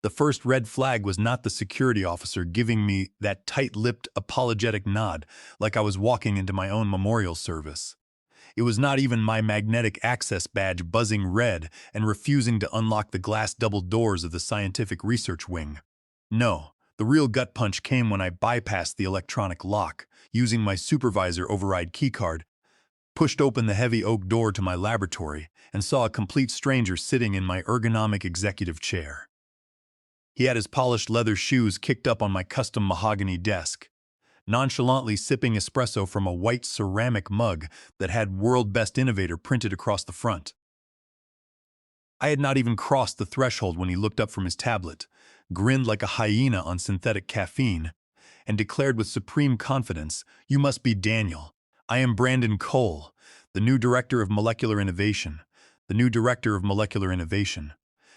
The first red flag was not the security officer giving me that tight-lipped, apologetic nod like I was walking into my own memorial service. It was not even my magnetic access badge buzzing red and refusing to unlock the glass double doors of the scientific research wing. No, the real gut punch came when I bypassed the electronic lock, using my supervisor override keycard, pushed open the heavy oak door to my laboratory, and saw a complete stranger sitting in my ergonomic executive chair. He had his polished leather shoes kicked up on my custom mahogany desk, nonchalantly sipping espresso from a white ceramic mug that had World Best Innovator printed across the front. I had not even crossed the threshold when he looked up from his tablet, grinned like a hyena on synthetic caffeine, and declared with supreme confidence, "You must be Daniel. I am Brandon Cole, the new Director of Molecular Innovation. The new Director of Molecular Innovation."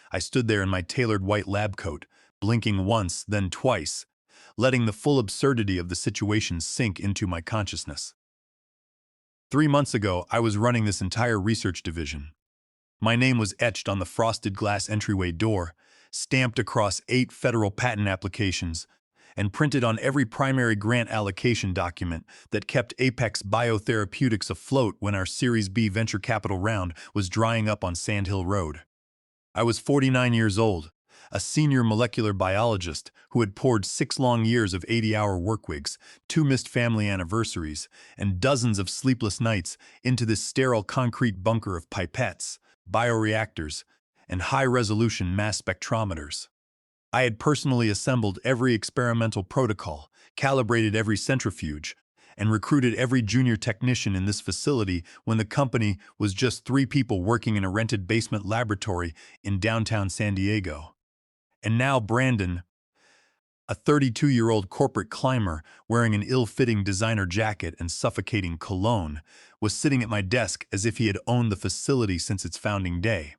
I stood there in my tailored white lab coat, blinking once, then twice, letting the full absurdity of the situation sink into my consciousness. 3 months ago, I was running this entire research division. My name was etched on the frosted glass entryway door, stamped across 8 federal patent applications, and printed on every primary grant allocation document that kept Apex Biotherapeutics afloat when our Series B venture capital round was drying up on Sand Hill Road. I was 49 years old, a senior molecular biologist who had poured 6 long years of 80-hour workweeks, 2 missed family anniversaries, and dozens of sleepless nights into this sterile concrete bunker of pipettes, bioreactors, and high-resolution mass spectrometers. I had personally assembled every experimental protocol, calibrated every centrifuge, and recruited every junior technician in this facility when the company was just 3 people working in a rented basement laboratory in downtown San Diego. And now Brandon, a 32-year-old corporate climber wearing an ill-fitting designer jacket and suffocating cologne, was sitting at my desk as if he had owned the facility since its founding day.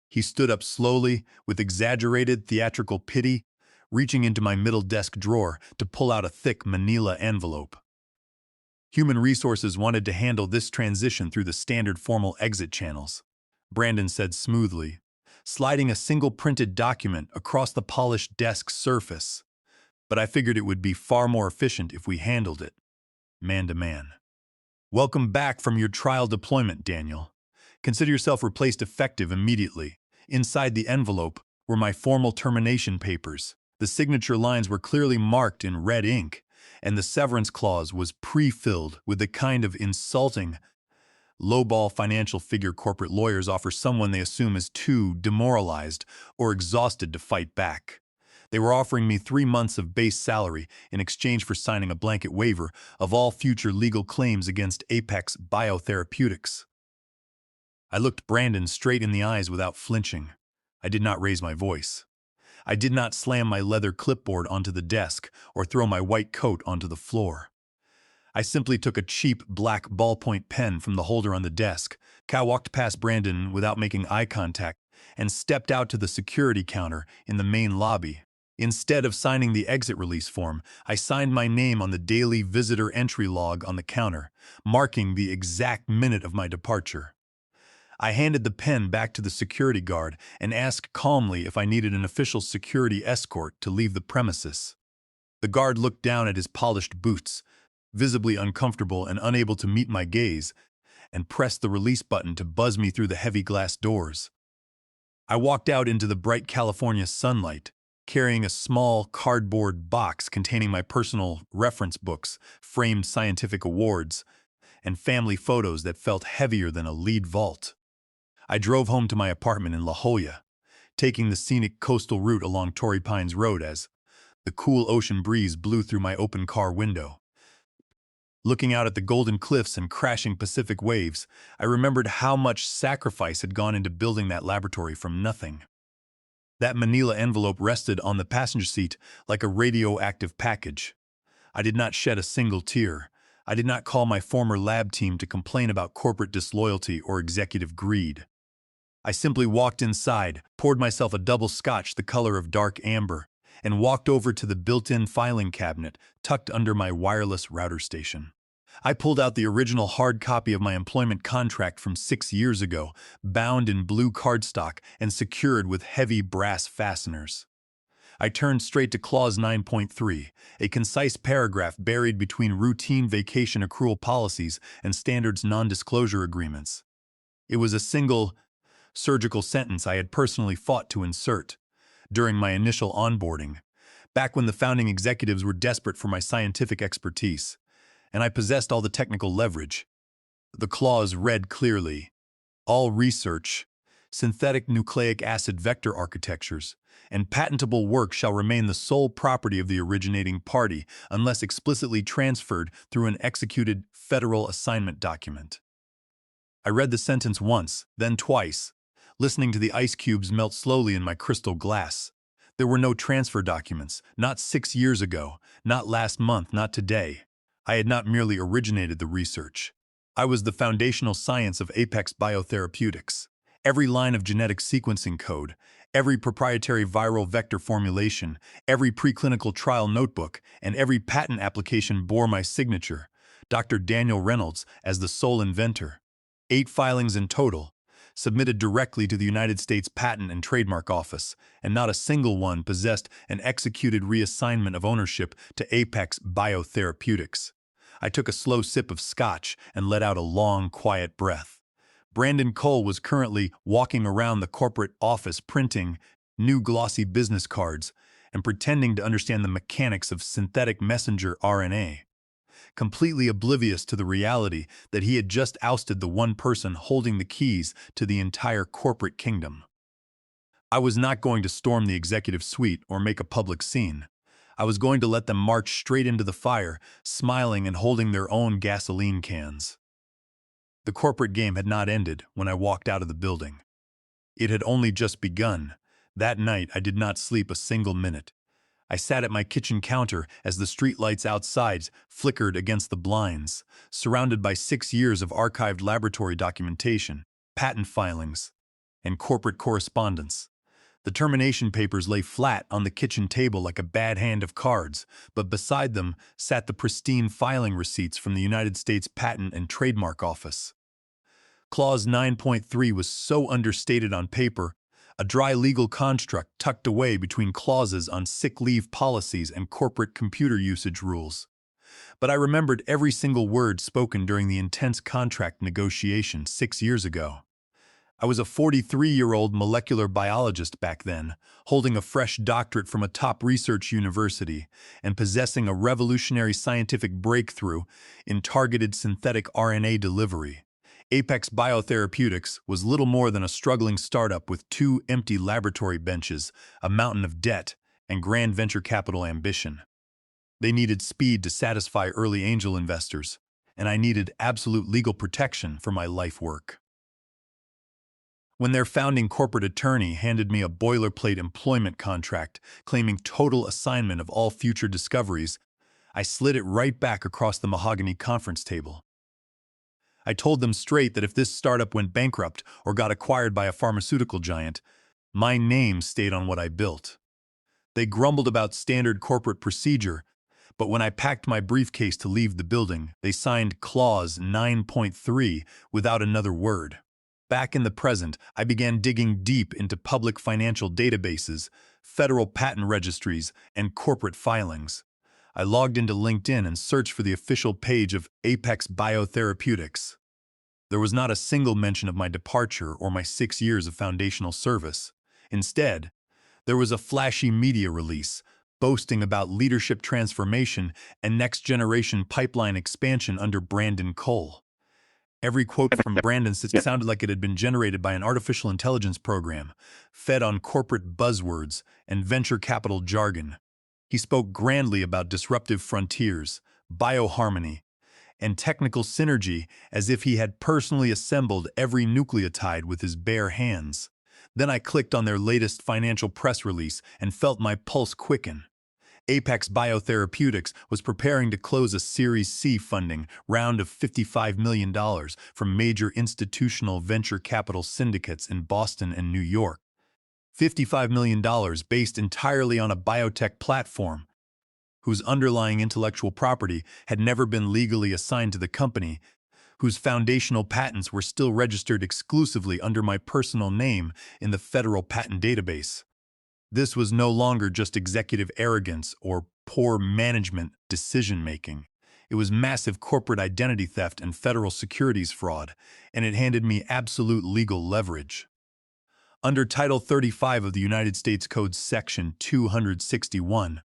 He stood up slowly, with exaggerated theatrical pity, reaching into my middle desk drawer to pull out a thick manila envelope. Human Resources wanted to handle this transition through the standard formal exit channels, Brandon said smoothly, sliding a single printed document across the polished desk surface. But I figured it would be far more efficient if we handled it, man to man. "Welcome back from your trial deployment, Daniel. Consider yourself replaced effective immediately." Inside the envelope were my formal termination papers. The signature lines were clearly marked in red ink, and the severance clause was pre-filled with the kind of insulting, lowball financial figure corporate lawyers offer someone they assume is too demoralized or exhausted to fight back. They were offering me 3 months of base salary in exchange for signing a blanket waiver of all future legal claims against Apex Biotherapeutics. I looked Brandon straight in the eyes without flinching. I did not raise my voice. I did not slam my leather clipboard onto the desk or throw my white coat onto the floor. I simply took a cheap black ballpoint pen from the holder on the desk, walked past Brandon without making eye contact, and stepped out to the security counter in the main lobby. Instead of signing the exit release form, I signed my name on the daily visitor entry log on the counter, marking the exact minute of my departure. I handed the pen back to the security guard and asked calmly if I needed an official security escort to leave the premises. The guard looked down at his polished boots, visibly uncomfortable and unable to meet my gaze, and pressed the release button to buzz me through the heavy glass doors. I walked out into the bright California sunlight, carrying a small cardboard box containing my personal reference books, framed scientific awards, and family photos that felt heavier than a lead vault. I drove home to my apartment in La Jolla, taking the scenic coastal route along Torrey Pines Road as the cool ocean breeze blew through my open car window. Looking out at the golden cliffs and crashing Pacific waves, I remembered how much sacrifice had gone into building that laboratory from nothing. That manila envelope rested on the passenger seat like a radioactive package. I did not shed a single tear. I did not call my former lab team to complain about corporate disloyalty or executive greed. I simply walked inside, poured myself a double scotch the color of dark amber, and walked over to the built-in filing cabinet tucked under my wireless router station. I pulled out the original hard copy of my employment contract from 6 years ago, bound in blue cardstock and secured with heavy brass fasteners. I turned straight to Clause 9.3, a concise paragraph buried between routine vacation accrual policies and standards non-disclosure agreements. It was a single, surgical sentence I had personally fought to insert during my initial onboarding, back when the founding executives were desperate for my scientific expertise, and I possessed all the technical leverage. The clause read clearly: all research, synthetic nucleic acid vector architectures, and patentable work shall remain the sole property of the originating party unless explicitly transferred through an executed federal assignment document. I read the sentence once, then twice, listening to the ice cubes melt slowly in my crystal glass. There were no transfer documents, not 6 years ago, not last month, not today. I had not merely originated the research. I was the foundational science of Apex Biotherapeutics. Every line of genetic sequencing code, every proprietary viral vector formulation, every preclinical trial notebook, and every patent application bore my signature, Dr. Daniel Reynolds, as the sole inventor. 8 filings in total, submitted directly to the United States Patent and Trademark Office, and not a single one possessed an executed reassignment of ownership to Apex Biotherapeutics. I took a slow sip of scotch and let out a long, quiet breath. Brandon Cole was currently walking around the corporate office printing new glossy business cards and pretending to understand the mechanics of synthetic messenger RNA, completely oblivious to the reality that he had just ousted the one person holding the keys to the entire corporate kingdom. I was not going to storm the executive suite or make a public scene. I was going to let them march straight into the fire, smiling and holding their own gasoline cans. The corporate game had not ended when I walked out of the building. It had only just begun. That night, I did not sleep a single minute. I sat at my kitchen counter as the streetlights outside flickered against the blinds, surrounded by 6 years of archived laboratory documentation, patent filings, and corporate correspondence. The termination papers lay flat on the kitchen table like a bad hand of cards, but beside them sat the pristine filing receipts from the United States Patent and Trademark Office. Clause 9.3 was so understated on paper, a dry legal construct tucked away between clauses on sick leave policies and corporate computer usage rules. But I remembered every single word spoken during the intense contract negotiation 6 years ago. I was a 43-year-old molecular biologist back then, holding a fresh doctorate from a top research university and possessing a revolutionary scientific breakthrough in targeted synthetic RNA delivery. Apex Biotherapeutics was little more than a struggling startup with 2 empty laboratory benches, a mountain of debt, and grand venture capital ambition. They needed speed to satisfy early angel investors, and I needed absolute legal protection for my life work. When their founding corporate attorney handed me a boilerplate employment contract claiming total assignment of all future discoveries, I slid it right back across the mahogany conference table. I told them straight that if this startup went bankrupt or got acquired by a pharmaceutical giant, my name stayed on what I built. They grumbled about standard corporate procedure, but when I packed my briefcase to leave the building, they signed Clause 9.3 without another word. Back in the present, I began digging deep into public financial databases, federal patent registries, and corporate filings. I logged into LinkedIn and searched for the official page of Apex Biotherapeutics. There was not a single mention of my departure or my 6 years of foundational service. Instead, there was a flashy media release boasting about leadership transformation and next-generation pipeline expansion under Brandon Cole. Every quote from Brandon sounded like it had been generated by an artificial intelligence program, fed on corporate buzzwords and venture capital jargon. He spoke grandly about disruptive frontiers, bioharmony, and technical synergy as if he had personally assembled every nucleotide with his bare hands. Then I clicked on their latest financial press release and felt my pulse quicken. Apex Biotherapeutics was preparing to close a Series C funding round of $55 million from major institutional venture capital syndicates in Boston and New York. $55 million based entirely on a biotech platform, whose underlying intellectual property had never been legally assigned to the company, whose foundational patents were still registered exclusively under my personal name in the federal patent database. This was no longer just executive arrogance or poor management decision-making. It was massive corporate identity theft and federal securities fraud, and it handed me absolute legal leverage. Under Title 35 of the United States Code Section 261,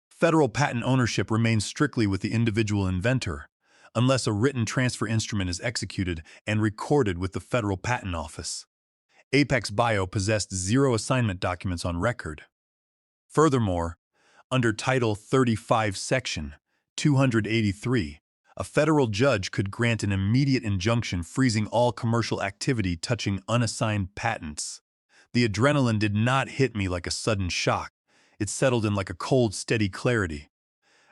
federal patent ownership remains strictly with the individual inventor, unless a written transfer instrument is executed and recorded with the Federal Patent Office. Apex Bio possessed 0 assignment documents on record. Furthermore, under Title 35, Section 283, a federal judge could grant an immediate injunction freezing all commercial activity touching unassigned patents. The adrenaline did not hit me like a sudden shock. It settled in like a cold, steady clarity.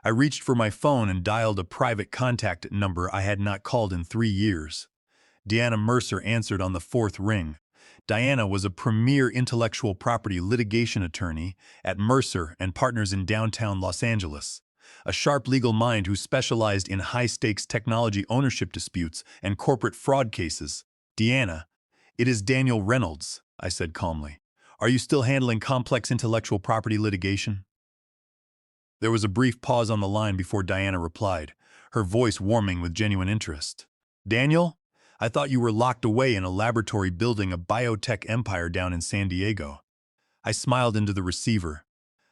I reached for my phone and dialed a private contact number I had not called in 3 years. Deanna Mercer answered on the 4th ring. Diana was a premier intellectual property litigation attorney at Mercer and Partners in downtown Los Angeles, a sharp legal mind who specialized in high-stakes technology ownership disputes and corporate fraud cases. "Deanna, it is Daniel Reynolds," I said calmly. "Are you still handling complex intellectual property litigation?" There was a brief pause on the line before Diana replied, her voice warming with genuine interest. "Daniel? I thought you were locked away in a laboratory building a biotech empire down in San Diego." I smiled into the receiver.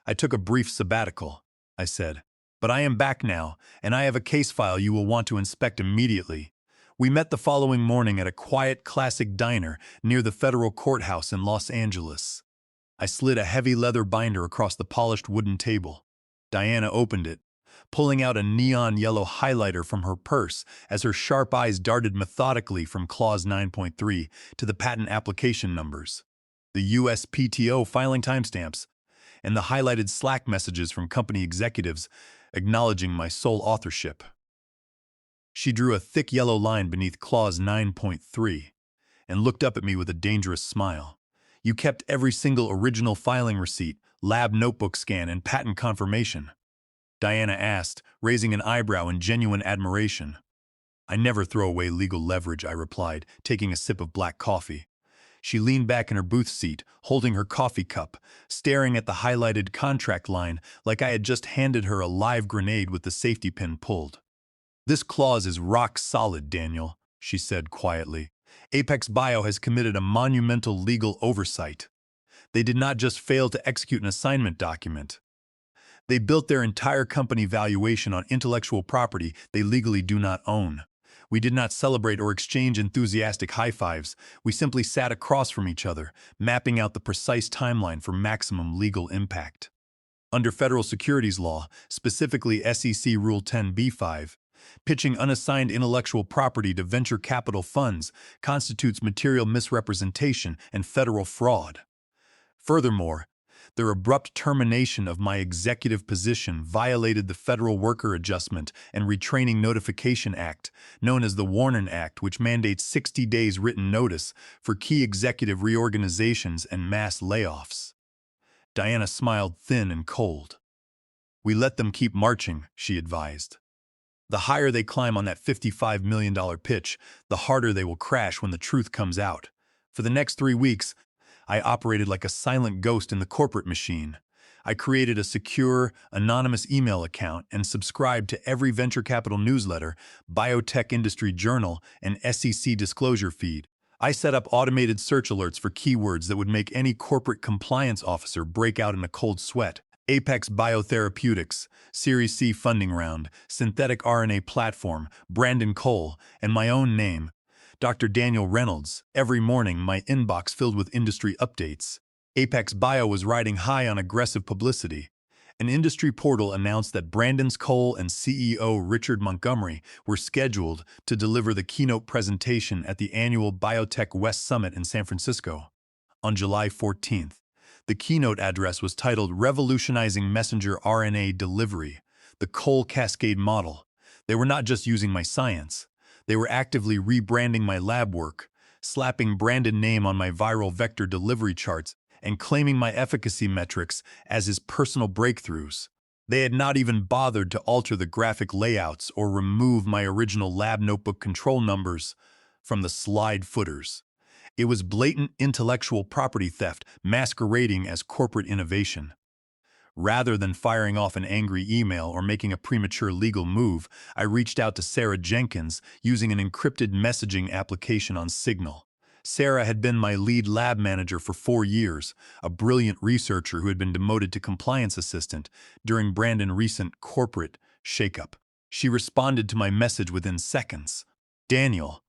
"I took a brief sabbatical," I said. "But I am back now, and I have a case file you will want to inspect immediately." We met the following morning at a quiet, classic diner near the federal courthouse in Los Angeles. I slid a heavy leather binder across the polished wooden table. Diana opened it, pulling out a neon yellow highlighter from her purse as her sharp eyes darted methodically from Clause 9.3 to the patent application numbers, the USPTO filing timestamps, and the highlighted Slack messages from company executives acknowledging my sole authorship. She drew a thick yellow line beneath Clause 9.3 and looked up at me with a dangerous smile. "You kept every single original filing receipt, lab notebook scan, and patent confirmation?" Diana asked, raising an eyebrow in genuine admiration. "I never throw away legal leverage," I replied, taking a sip of black coffee. She leaned back in her booth seat, holding her coffee cup, staring at the highlighted contract line like I had just handed her a live grenade with the safety pin pulled. "This clause is rock solid, Daniel," she said quietly. "Apex Bio has committed a monumental legal oversight. They did not just fail to execute an assignment document. They built their entire company valuation on intellectual property they legally do not own. We did not celebrate or exchange enthusiastic high fives. We simply sat across from each other, mapping out the precise timeline for maximum legal impact. Under federal securities law, specifically SEC Rule 10b-5, pitching unassigned intellectual property to venture capital funds constitutes material misrepresentation and federal fraud. Furthermore, their abrupt termination of my executive position violated the Federal Worker Adjustment and Retraining Notification Act, known as the Warnin Act, which mandates 60 days written notice for key executive reorganizations and mass layoffs. Diana smiled thin and cold. "We let them keep marching," she advised. "The higher they climb on that $55 million pitch, the harder they will crash when the truth comes out. For the next 3 weeks, I operated like a silent ghost in the corporate machine. I created a secure, anonymous email account and subscribed to every venture capital newsletter, biotech industry journal, and SEC disclosure feed. I set up automated search alerts for keywords that would make any corporate compliance officer break out in a cold sweat. Apex Biotherapeutics, Series C funding round, synthetic RNA platform, Brandon Cole, and my own name, Dr. Daniel Reynolds. Every morning, my inbox filled with industry updates. Apex Bio was riding high on aggressive publicity. An industry portal announced that Brandon Cole and CEO Richard Montgomery were scheduled to deliver the keynote presentation at the annual Biotech West Summit in San Francisco. On July 14th, the keynote address was titled "Revolutionizing Messenger RNA Delivery, the Cole Cascade Model." They were not just using my science. They were actively rebranding my lab work, slapping Brandon name on my viral vector delivery charts, and claiming my efficacy metrics as his personal breakthroughs. They had not even bothered to alter the graphic layouts or remove my original lab notebook control numbers from the slide footers. It was blatant intellectual property theft masquerading as corporate innovation. Rather than firing off an angry email or making a premature legal move, I reached out to Sarah Jenkins using an encrypted messaging application on Signal. Sarah had been my lead lab manager for 4 years, a brilliant researcher who had been demoted to compliance assistant during Brandon's recent corporate shakeup. She responded to my message within seconds. "Daniel,"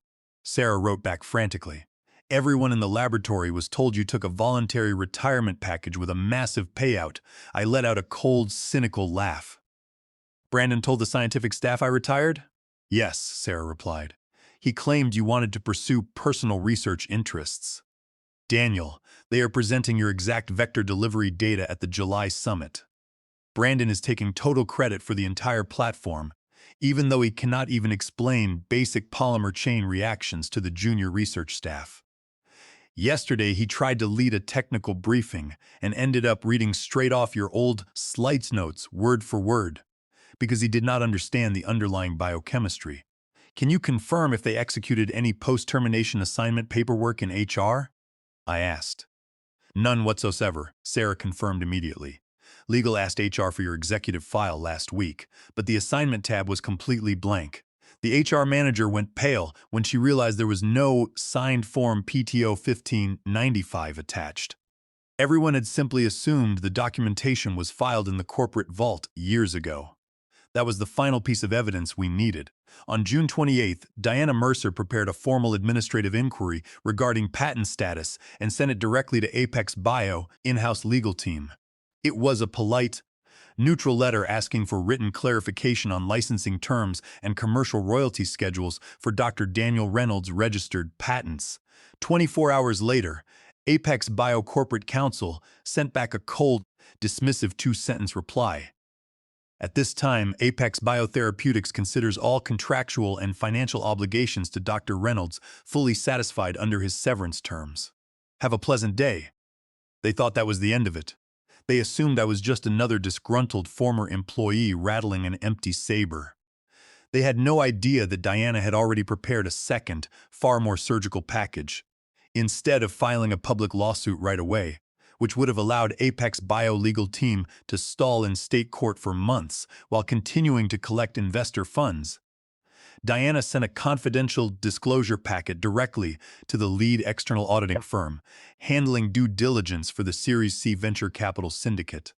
Sarah wrote back frantically, "everyone in the laboratory was told you took a voluntary retirement package with a massive payout." I let out a cold, cynical laugh. "Brandon told the scientific staff I retired?" "Yes," Sarah replied. "He claimed you wanted to pursue personal research interests." "Daniel, they are presenting your exact vector delivery data at the July summit. Brandon is taking total credit for the entire platform, even though he cannot even explain basic polymer chain reactions to the junior research staff. Yesterday, he tried to lead a technical briefing and ended up reading straight off your old slides notes word for word because he did not understand the underlying biochemistry. Can you confirm if they executed any post-termination assignment paperwork in HR?" I asked. "None whatsoever," Sarah confirmed immediately. "Legal asked HR for your executive file last week, but the assignment tab was completely blank. The HR manager went pale when she realized there was no signed form PTO 1595 attached. Everyone had simply assumed the documentation was filed in the corporate vault years ago. That was the final piece of evidence we needed. On June 28th, Diana Mercer prepared a formal administrative inquiry regarding patent status and sent it directly to Apex Bio in-house legal team. It was a polite, neutral letter asking for written clarification on licensing terms and commercial royalty schedules for Dr. Daniel Reynolds' registered patents. 24 hours later, Apex Bio Corporate Counsel sent back a cold, dismissive two-sentence reply. At this time, Apex Biotherapeutics considers all contractual and financial obligations to Dr. Reynolds fully satisfied under his severance terms. Have a pleasant day. They thought that was the end of it. They assumed I was just another disgruntled former employee rattling an empty saber. They had no idea that Diana had already prepared a second, far more surgical package. Instead of filing a public lawsuit right away, which would have allowed Apex Bio legal team to stall in state court for months while continuing to collect investor funds, Diana sent a confidential disclosure packet directly to the lead external auditing firm, handling due diligence for the Series C venture capital syndicate.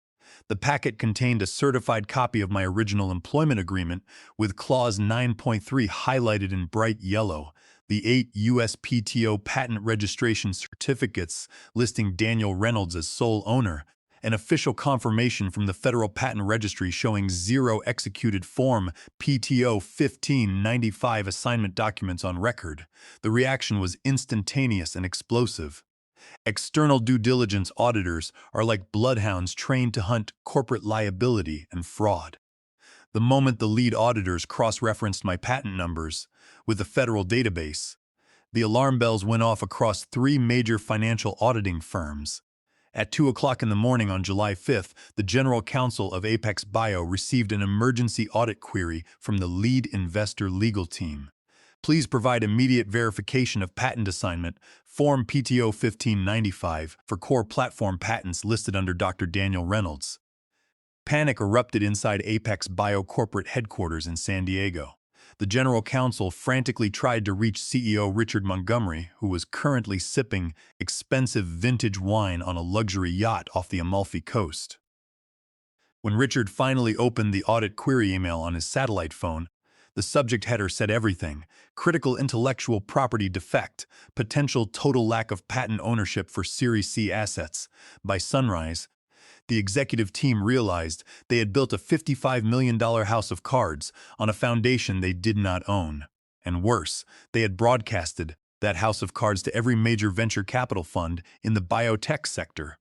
The packet contained a certified copy of my original employment agreement with Clause 9.3 highlighted in bright yellow, the 8 USPTO patent registration certificates listing Daniel Reynolds as sole owner, an official confirmation from the Federal Patent Registry showing 0 executed Form PTO 1595 assignment documents on record. The reaction was instantaneous and explosive. External due diligence auditors are like bloodhounds trained to hunt corporate liability and fraud. The moment the lead auditors cross-referenced my patent numbers with the federal database, the alarm bells went off across 3 major financial auditing firms. At 2 o'clock in the morning on July 5th, the General Counsel of Apex Bio received an emergency audit query from the lead investor legal team. Please provide immediate verification of patent assignment, Form PTO 1595, for core platform patents listed under Dr. Daniel Reynolds. Panic erupted inside Apex Bio corporate headquarters in San Diego. The General Counsel frantically tried to reach CEO Richard Montgomery, who was currently sipping expensive vintage wine on a luxury yacht off the Amalfi Coast. When Richard finally opened the audit query email on his satellite phone, the subject header said everything: critical intellectual property defect, potential total lack of patent ownership for Series C assets. By sunrise, the executive team realized they had built a $55 million house of cards on a foundation they did not own. And worse, they had broadcasted that house of cards to every major venture capital fund in the biotech sector.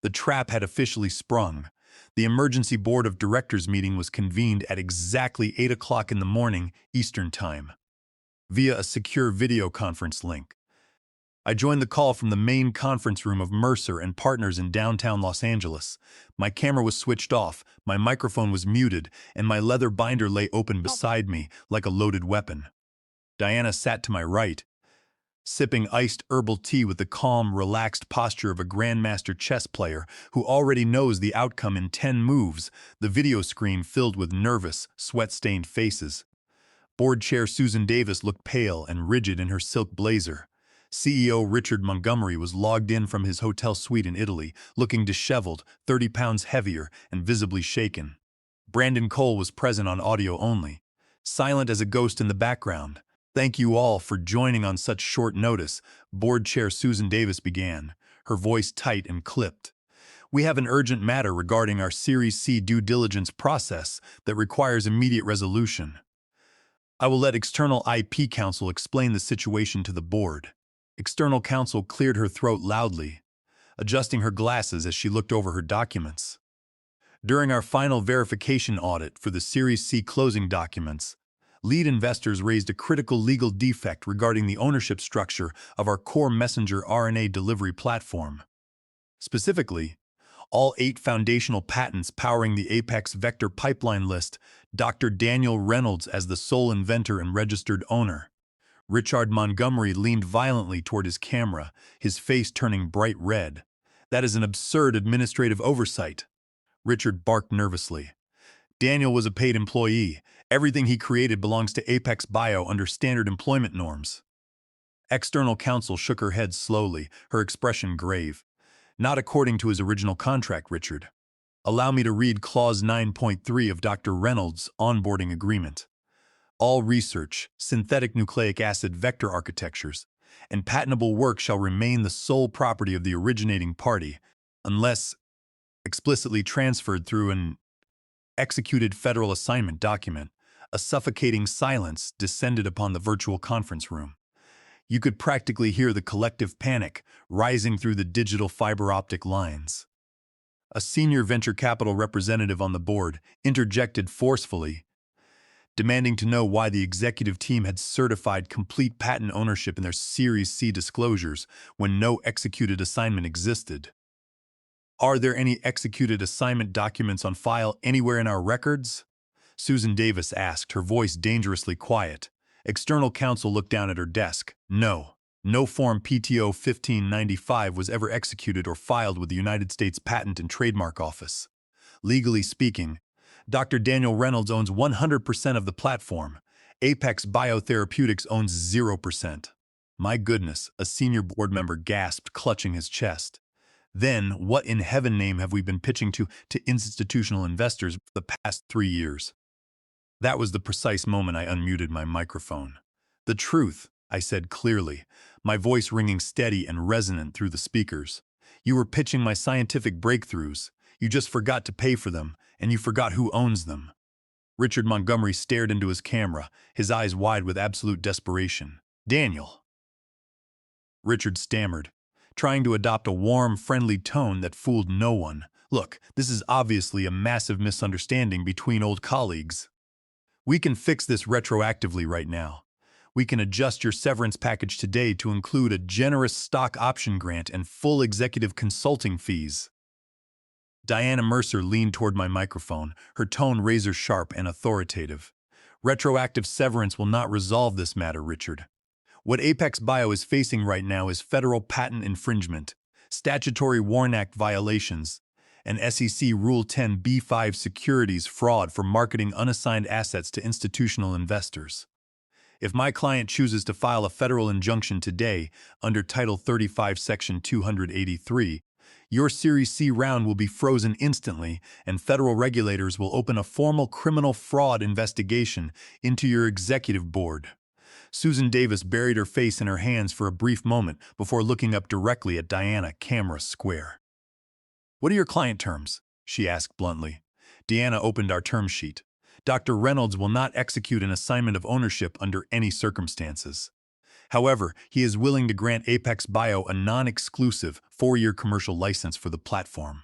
The trap had officially sprung. The emergency board of directors meeting was convened at exactly 8 o'clock in the morning Eastern Time, via a secure video conference link. I joined the call from the main conference room of Mercer and Partners in downtown Los Angeles. My camera was switched off, my microphone was muted, and my leather binder lay open beside me like a loaded weapon. Diana sat to my right, sipping iced herbal tea with the calm, relaxed posture of a grandmaster chess player who already knows the outcome in 10 moves, the video screen filled with nervous, sweat-stained faces. Board Chair Susan Davis looked pale and rigid in her silk blazer. CEO Richard Montgomery was logged in from his hotel suite in Italy, looking disheveled, 30 pounds heavier, and visibly shaken. Brandon Cole was present on audio only, silent as a ghost in the background. "Thank you all for joining on such short notice," Board Chair Susan Davis began, her voice tight and clipped. "We have an urgent matter regarding our Series C due diligence process that requires immediate resolution. I will let external IP counsel explain the situation to the board." External counsel cleared her throat loudly, adjusting her glasses as she looked over her documents. "During our final verification audit for the Series C closing documents, lead investors raised a critical legal defect regarding the ownership structure of our core messenger RNA delivery platform. Specifically, all 8 foundational patents powering the Apex Vector pipeline list Dr. Daniel Reynolds as the sole inventor and registered owner." Richard Montgomery leaned violently toward his camera, his face turning bright red. "That is an absurd administrative oversight." Richard barked nervously. "Daniel was a paid employee. Everything he created belongs to Apex Bio under standard employment norms." External counsel shook her head slowly, her expression grave. "Not according to his original contract, Richard. Allow me to read Clause 9.3 of Dr. Reynolds' onboarding agreement. All research, synthetic nucleic acid vector architectures, and patentable work shall remain the sole property of the originating party, unless explicitly transferred through an executed federal assignment document." A suffocating silence descended upon the virtual conference room. You could practically hear the collective panic rising through the digital fiber optic lines. A senior venture capital representative on the board interjected forcefully, demanding to know why the executive team had certified complete patent ownership in their Series C disclosures when no executed assignment existed. "Are there any executed assignment documents on file anywhere in our records?" Susan Davis asked, her voice dangerously quiet. External counsel looked down at her desk. "No. No Form PTO 1595 was ever executed or filed with the United States Patent and Trademark Office. Legally speaking, Dr. Daniel Reynolds owns 100% of the platform. Apex Biotherapeutics owns 0%. "My goodness," a senior board member gasped, clutching his chest. "Then, what in heaven's name have we been pitching to institutional investors for the past 3 years?" That was the precise moment I unmuted my microphone. "The truth," I said clearly, my voice ringing steady and resonant through the speakers. "You were pitching my scientific breakthroughs. You just forgot to pay for them, and you forgot who owns them." Richard Montgomery stared into his camera, his eyes wide with absolute desperation. "Daniel." Richard stammered, trying to adopt a warm, friendly tone that fooled no one. "Look, this is obviously a massive misunderstanding between old colleagues. We can fix this retroactively right now. We can adjust your severance package today to include a generous stock option grant and full executive consulting fees." Diana Mercer leaned toward my microphone, her tone razor-sharp and authoritative. "Retroactive severance will not resolve this matter, Richard. What Apex Bio is facing right now is federal patent infringement, statutory WARN Act violations, and SEC Rule 10b-5 securities fraud for marketing unassigned assets to institutional investors. If my client chooses to file a federal injunction today under Title 35, Section 283, your Series C round will be frozen instantly, and federal regulators will open a formal criminal fraud investigation into your executive board." Susan Davis buried her face in her hands for a brief moment before looking up directly at Diana, camera square. "What are your client terms?" she asked bluntly. Deanna opened our term sheet. "Dr. Reynolds will not execute an assignment of ownership under any circumstances. However, he is willing to grant Apex Bio a non-exclusive 4-year commercial license for the platform.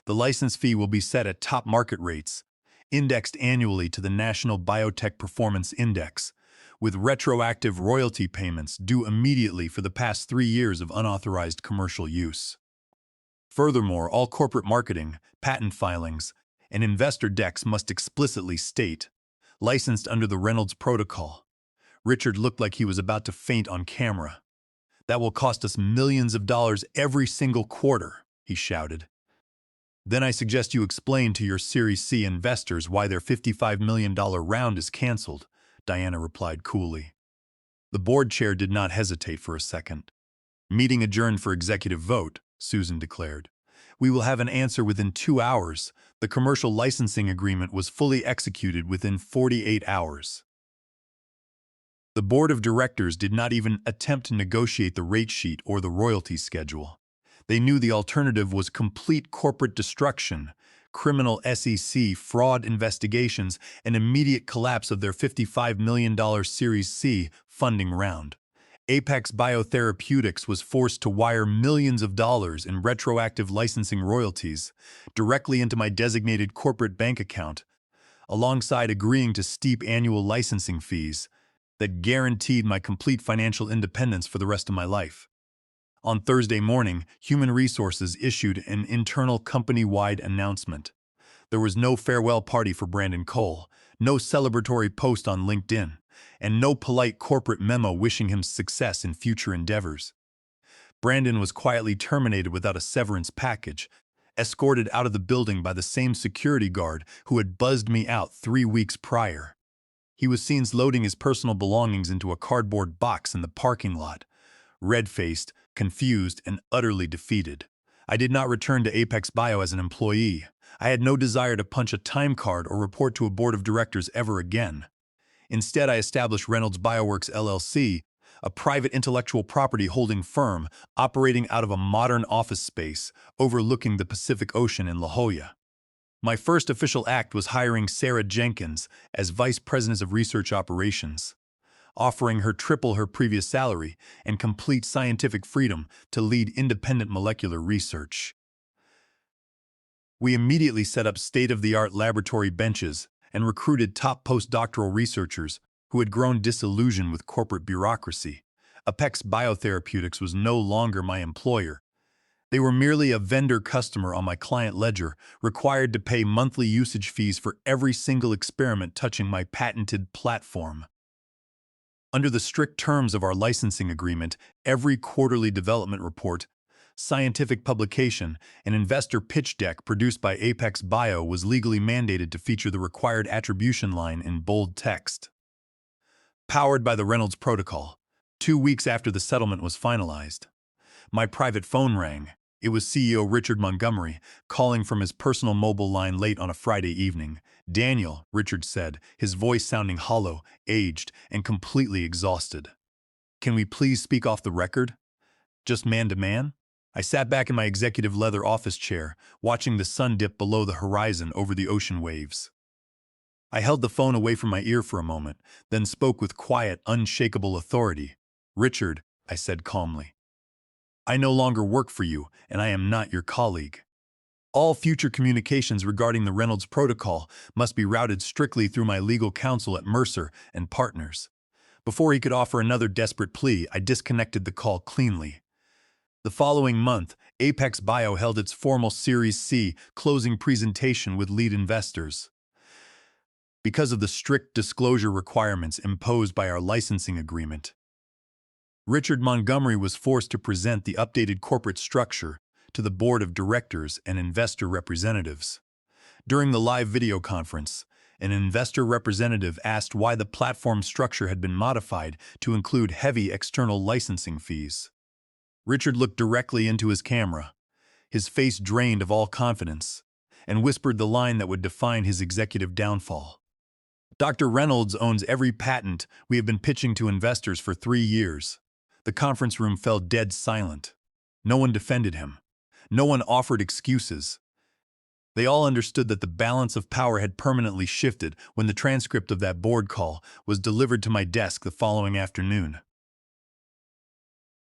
The license fee will be set at top market rates, indexed annually to the National Biotech Performance Index, with retroactive royalty payments due immediately for the past 3 years of unauthorized commercial use. Furthermore, all corporate marketing, patent filings, and investor decks must explicitly state, licensed under the Reynolds Protocol. Richard looked like he was about to faint on camera. "That will cost us millions of dollars every single quarter," he shouted. "Then I suggest you explain to your Series C investors why their $55 million round is canceled," Diana replied coolly. The board chair did not hesitate for a second. "Meeting adjourned for executive vote," Susan declared. "We will have an answer within 2 hours. The commercial licensing agreement was fully executed within 48 hours." The board of directors did not even attempt to negotiate the rate sheet or the royalty schedule. They knew the alternative was complete corporate destruction, criminal SEC fraud investigations, and immediate collapse of their $55 million Series C funding round. Apex Biotherapeutics was forced to wire millions of dollars in retroactive licensing royalties directly into my designated corporate bank account, alongside agreeing to steep annual licensing fees that guaranteed my complete financial independence for the rest of my life. On Thursday morning, Human Resources issued an internal company-wide announcement. There was no farewell party for Brandon Cole, no celebratory post on LinkedIn, and no polite corporate memo wishing him success in future endeavors. Brandon was quietly terminated without a severance package, escorted out of the building by the same security guard who had buzzed me out 3 weeks prior. He was seen loading his personal belongings into a cardboard box in the parking lot, red-faced, confused, and utterly defeated. I did not return to Apex Bio as an employee. I had no desire to punch a time card or report to a board of directors ever again. Instead, I established Reynolds Bioworks LLC, a private intellectual property holding firm operating out of a modern office space overlooking the Pacific Ocean in La Jolla. My first official act was hiring Sarah Jenkins as Vice President of Research Operations, offering her triple her previous salary and complete scientific freedom to lead independent molecular research. We immediately set up state-of-the-art laboratory benches and recruited top postdoctoral researchers who had grown disillusioned with corporate bureaucracy. Apex Biotherapeutics was no longer my employer. They were merely a vendor customer on my client ledger, required to pay monthly usage fees for every single experiment touching my patented platform. Under the strict terms of our licensing agreement, every quarterly development report, scientific publication, and investor pitch deck produced by Apex Bio was legally mandated to feature the required attribution line in bold text. Powered by the Reynolds Protocol, 2 weeks after the settlement was finalized, my private phone rang. It was CEO Richard Montgomery, calling from his personal mobile line late on a Friday evening. "Daniel," Richard said, his voice sounding hollow, aged, and completely exhausted. "Can we please speak off the record? Just man to man?" I sat back in my executive leather office chair, watching the sun dip below the horizon over the ocean waves. I held the phone away from my ear for a moment, then spoke with quiet, unshakable authority. "Richard," I said calmly, "I no longer work for you, and I am not your colleague. All future communications regarding the Reynolds Protocol must be routed strictly through my legal counsel at Mercer and Partners." Before he could offer another desperate plea, I disconnected the call cleanly. The following month, Apex Bio held its formal Series C closing presentation with lead investors. Because of the strict disclosure requirements imposed by our licensing agreement, Richard Montgomery was forced to present the updated corporate structure to the board of directors and investor representatives. During the live video conference, an investor representative asked why the platform structure had been modified to include heavy external licensing fees. Richard looked directly into his camera, his face drained of all confidence, and whispered the line that would define his executive downfall. "Dr. Reynolds owns every patent we have been pitching to investors for 3 years. The conference room fell dead silent. No one defended him. No one offered excuses. They all understood that the balance of power had permanently shifted when the transcript of that board call was delivered to my desk the following afternoon.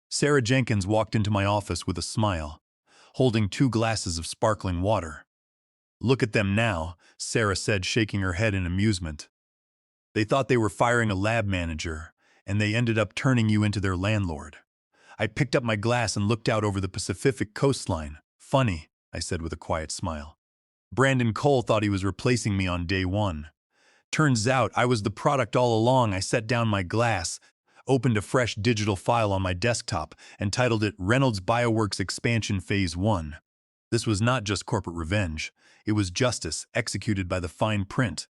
Sarah Jenkins walked into my office with a smile, holding 2 glasses of sparkling water. "Look at them now," Sarah said, shaking her head in amusement. "They thought they were firing a lab manager, and they ended up turning you into their landlord." I picked up my glass and looked out over the Pacific coastline. "Funny," I said with a quiet smile. "Brandon Cole thought he was replacing me on day 1. Turns out I was the product all along. I set down my glass, opened a fresh digital file on my desktop, and titled it Reynolds Bioworks Expansion Phase 1. This was not just corporate revenge. It was justice executed by the fine print.